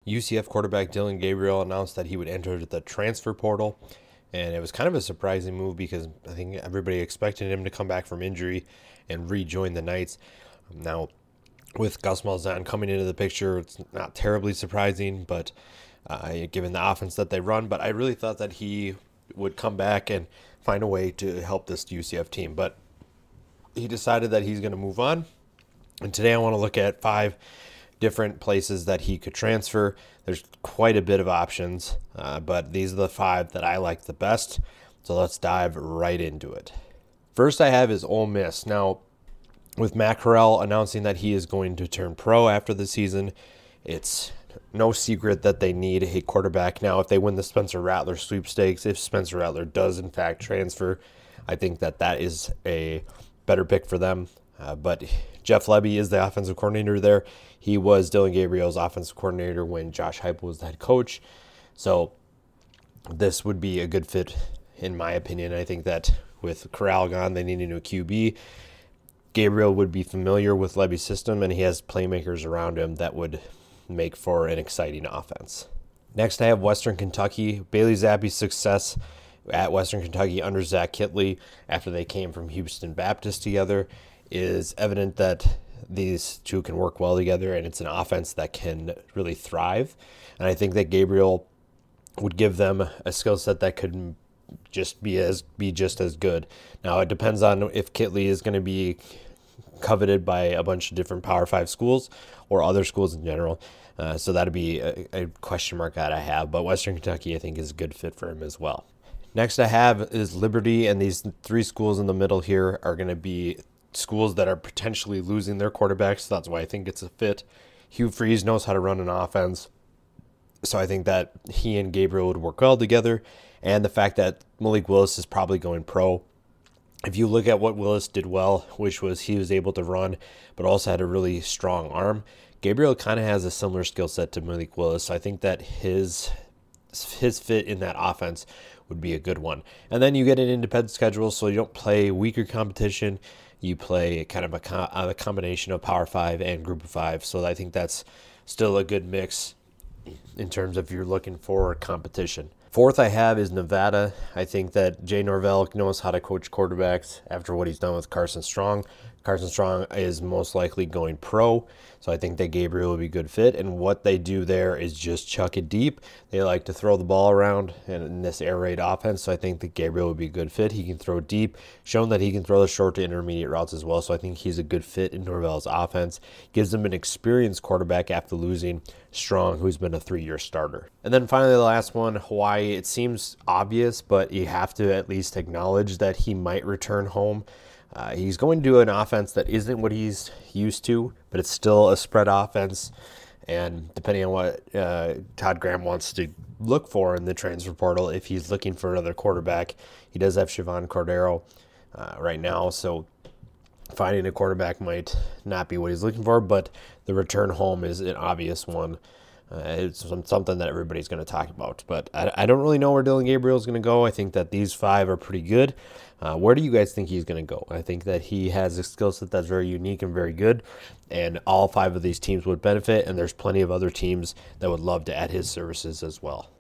UCF quarterback Dillon Gabriel announced that he would enter the transfer portal, and it was kind of a surprising move because I think everybody expected him to come back from injury and rejoin the Knights. Now, with Gus Malzahn coming into the picture, it's not terribly surprising, but given the offense that they run, but I really thought that he would come back and find a way to help this UCF team, but he decided that he's going to move on. And today I want to look at 5 different places that he could transfer. There's quite a bit of options, but these are the 5 that I like the best. So let's dive right into it. First I have is Ole Miss. Now, with Matt Corral announcing that he is going to turn pro after the season, it's no secret that they need a quarterback. Now, if they win the Spencer Rattler sweepstakes, if Spencer Rattler does in fact transfer, I think that that is a better pick for them. But Jeff Lebby is the offensive coordinator there. He was Dillon Gabriel's offensive coordinator when Josh Heupel was the head coach. So this would be a good fit, in my opinion. I think that with Corral gone, they need a new QB. Gabriel would be familiar with Lebby's system, and he has playmakers around him that would make for an exciting offense. Next, I have Western Kentucky. Bailey Zappe's success at Western Kentucky under Zach Kittley after they came from Houston Baptist together is evident that these two can work well together, and it's an offense that can really thrive. And I think that Gabriel would give them a skill set that could just be just as good. Now, it depends on if Kittley is going to be coveted by a bunch of different Power 5 schools or other schools in general. So that'd be a question mark that I have. But Western Kentucky, I think, is a good fit for him as well. Next I have is Liberty, and these 3 schools in the middle here are going to be schools that are potentially losing their quarterbacks. So that's why I think it's a fit. Hugh Freeze knows how to run an offense, so I think that he and Gabriel would work well together. And the fact that Malik Willis is probably going pro. If you look at what Willis did well, which was he was able to run, but also had a really strong arm, Gabriel kind of has a similar skill set to Malik Willis. So I think that his fit in that offense would be a good one. And then you get an independent schedule, so you don't play weaker competition. You play kind of a combination of Power 5 and Group of 5. So I think that's still a good mix in terms of if you're looking for competition. Fourth I have is Nevada. I think that Jay Norvell knows how to coach quarterbacks after what he's done with Carson Strong. Carson Strong is most likely going pro, so I think that Gabriel would be a good fit. And what they do there is just chuck it deep. They like to throw the ball around in this air raid offense, so I think that Gabriel would be a good fit. He can throw deep, shown that he can throw the short to intermediate routes as well, so I think he's a good fit in Norvell's offense. Gives them an experienced quarterback after losing Strong, who's been a 3-year starter. And then finally, the last one, Hawaii. It seems obvious, but you have to at least acknowledge that he might return home. He's going to do an offense that isn't what he's used to, but it's still a spread offense. And depending on what Todd Graham wants to look for in the transfer portal, if he's looking for another quarterback, he does have Siobhan Cordero right now. So finding a quarterback might not be what he's looking for, but the return home is an obvious one. It's something that everybody's going to talk about. But I don't really know where Dillon Gabriel is going to go. I think that these 5 are pretty good. Where do you guys think he's going to go? I think that he has a skill set that's very unique and very good, and all 5 of these teams would benefit, and there's plenty of other teams that would love to add his services as well.